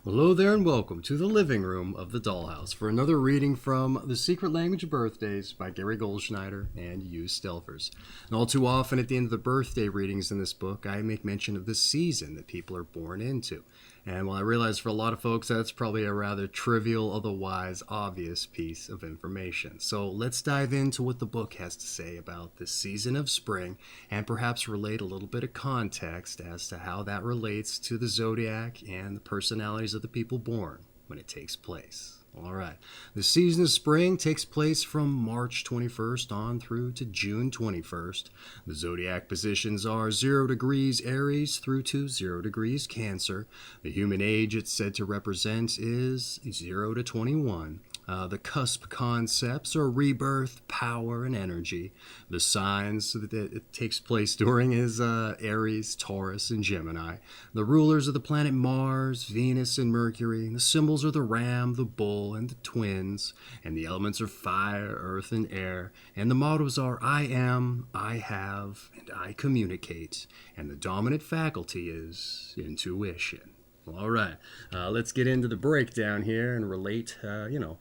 Hello there and welcome to the living room of the dollhouse for another reading from The Secret Language of Birthdays by Gary Goldschneider and Hugh Stelfers. And all too often at the end of the birthday readings in this book, I make mention of the season that people are born into. And while I realize for a lot of folks that's probably a rather trivial, otherwise obvious piece of information. So let's dive into what the book has to say about this season of spring and perhaps relate a little bit of context as to how that relates to the zodiac and the personalities of the people born when it takes place. All right. The season of spring takes place from March 21st on through to June 21st. The zodiac positions are 0 degrees Aries through to 0 degrees Cancer. The human age it's said to represent is 0 to 21. The cusp concepts are rebirth, power, and energy. The signs that it takes place during is Aries, Taurus, and Gemini. The rulers of the planet Mars, Venus, and Mercury. The symbols are the ram, the bull, and the twins. And the elements are fire, earth, and air. And the mottos are I am, I have, and I communicate. And the dominant faculty is intuition. All right, let's get into the breakdown here and relate,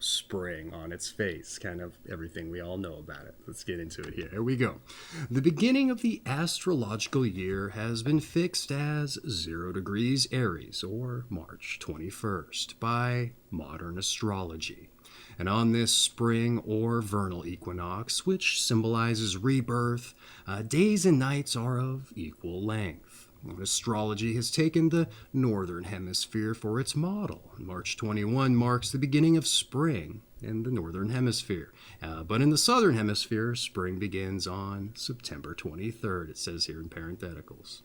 spring on its face, kind of everything we all know about it. Let's get into it here. Here we go. The beginning of the astrological year has been fixed as 0 degrees Aries, or March 21st, by modern astrology. And on this spring or vernal equinox, which symbolizes rebirth, days and nights are of equal length. Astrology has taken the northern hemisphere for its model. March 21 marks the beginning of spring in the northern hemisphere. But in the southern hemisphere, spring begins on September 23rd, it says here in parentheticals.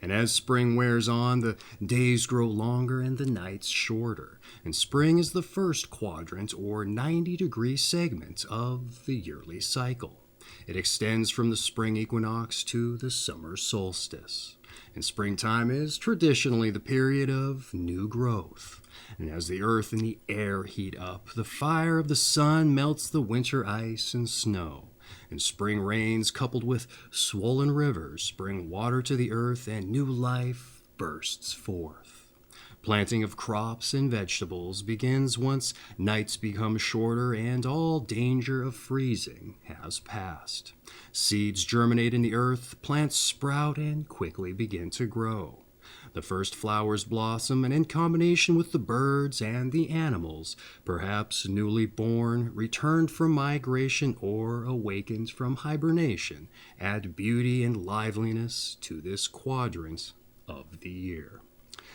And as spring wears on, the days grow longer and the nights shorter. And spring is the first quadrant or 90-degree segment of the yearly cycle. It extends from the spring equinox to the summer solstice. And springtime is traditionally the period of new growth. And as the earth and the air heat up, the fire of the sun melts the winter ice and snow. And spring rains coupled with swollen rivers bring water to the earth and new life bursts forth. Planting of crops and vegetables begins once nights become shorter and all danger of freezing has passed. Seeds germinate in the earth, plants sprout, and quickly begin to grow. The first flowers blossom, and in combination with the birds and the animals, perhaps newly born, returned from migration, or awakened from hibernation, add beauty and liveliness to this quadrant of the year.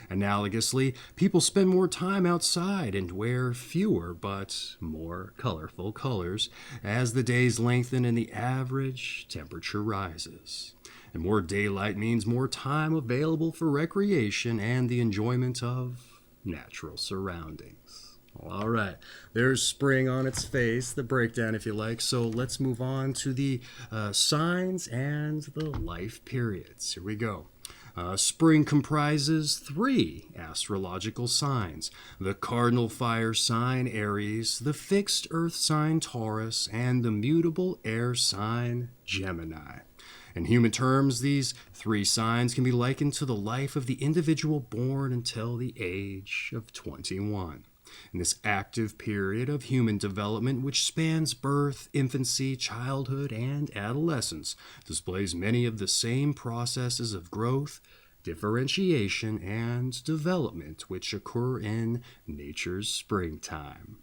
Analogously, people spend more time outside and wear fewer but more colorful colors as the days lengthen and the average temperature rises. And more daylight means more time available for recreation and the enjoyment of natural surroundings. All right, there's spring on its face, the breakdown if you like. So let's move on to the signs and the life periods. Here we go. Spring comprises 3 astrological signs: the cardinal fire sign Aries, the fixed earth sign Taurus, and the mutable air sign Gemini. In human terms, these 3 signs can be likened to the life of the individual born until the age of 21. In this active period of human development, which spans birth, infancy, childhood, and adolescence, displays many of the same processes of growth, differentiation, and development which occur in nature's springtime.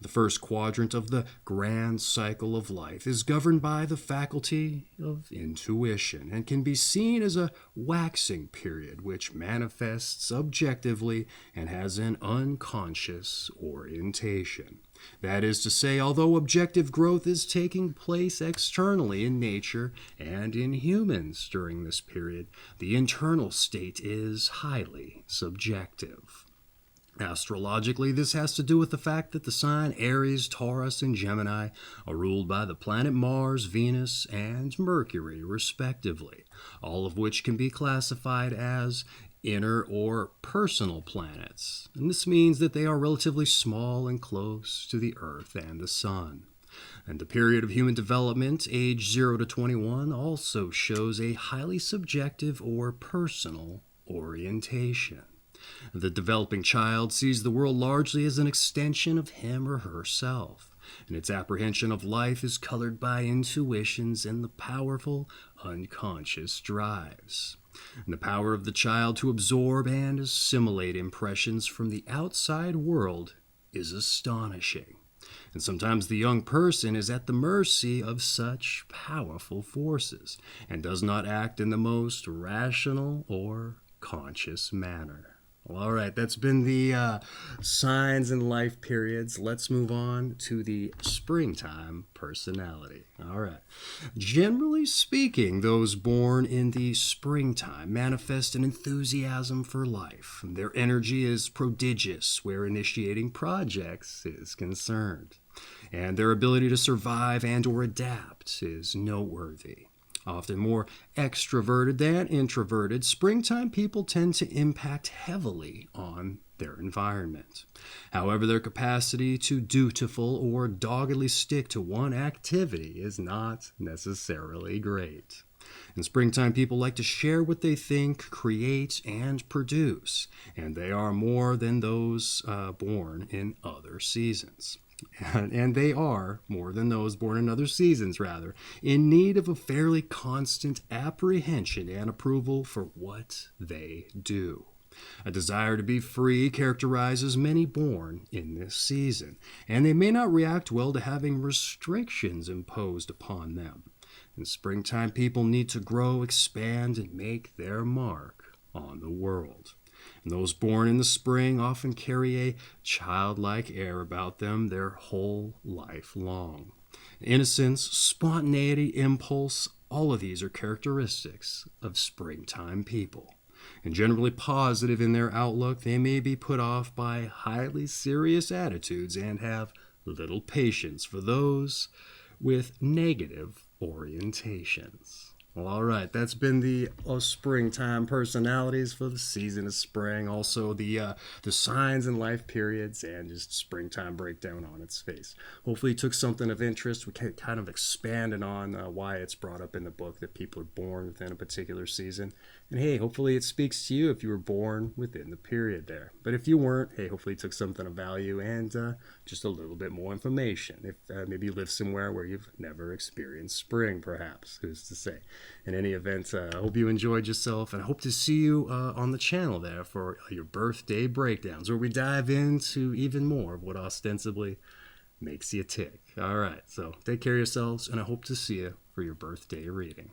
The first quadrant of the grand cycle of life is governed by the faculty of intuition and can be seen as a waxing period which manifests objectively and has an unconscious orientation. That is to say, although objective growth is taking place externally in nature and in humans during this period, the internal state is highly subjective. Astrologically, this has to do with the fact that the sign Aries, Taurus, and Gemini are ruled by the planet Mars, Venus, and Mercury, respectively, all of which can be classified as inner or personal planets. And this means that they are relatively small and close to the Earth and the Sun. And the period of human development, age 0 to 21, also shows a highly subjective or personal orientation. The developing child sees the world largely as an extension of him or herself, and its apprehension of life is colored by intuitions and the powerful unconscious drives. And the power of the child to absorb and assimilate impressions from the outside world is astonishing. And sometimes the young person is at the mercy of such powerful forces and does not act in the most rational or conscious manner. Well, all right, that's been the signs and life periods. Let's move on to the springtime personality. All right. Generally speaking, those born in the springtime manifest an enthusiasm for life. Their energy is prodigious where initiating projects is concerned, and their ability to survive and or adapt is noteworthy. Often more extroverted than introverted, springtime people tend to impact heavily on their environment. However, their capacity to dutiful or doggedly stick to one activity is not necessarily great. And springtime people like to share what they think, create, and produce, and they are more than those born in other seasons. And they are, more than those born in other seasons, rather, in need of a fairly constant apprehension and approval for what they do. A desire to be free characterizes many born in this season, and they may not react well to having restrictions imposed upon them. And springtime people need to grow, expand, and make their mark on the world. And those born in the spring often carry a childlike air about them their whole life long. Innocence, spontaneity, impulse, all of these are characteristics of springtime people. And generally positive in their outlook, they may be put off by highly serious attitudes and have little patience for those with negative orientations. Well, all right, that's been the springtime personalities for the season of spring. Also, the signs and life periods, and just springtime breakdown on its face. Hopefully, you took something of interest. We kind of expanded on why it's brought up in the book that people are born within a particular season. And hey, hopefully, it speaks to you if you were born within the period there. But if you weren't, hey, hopefully, you took something of value and just a little bit more information. If maybe you live somewhere where you've never experienced spring, perhaps, who's to say? In any event, I hope you enjoyed yourself, and I hope to see you on the channel there for your birthday breakdowns, where we dive into even more of what ostensibly makes you tick. All right, so take care of yourselves, and I hope to see you for your birthday reading.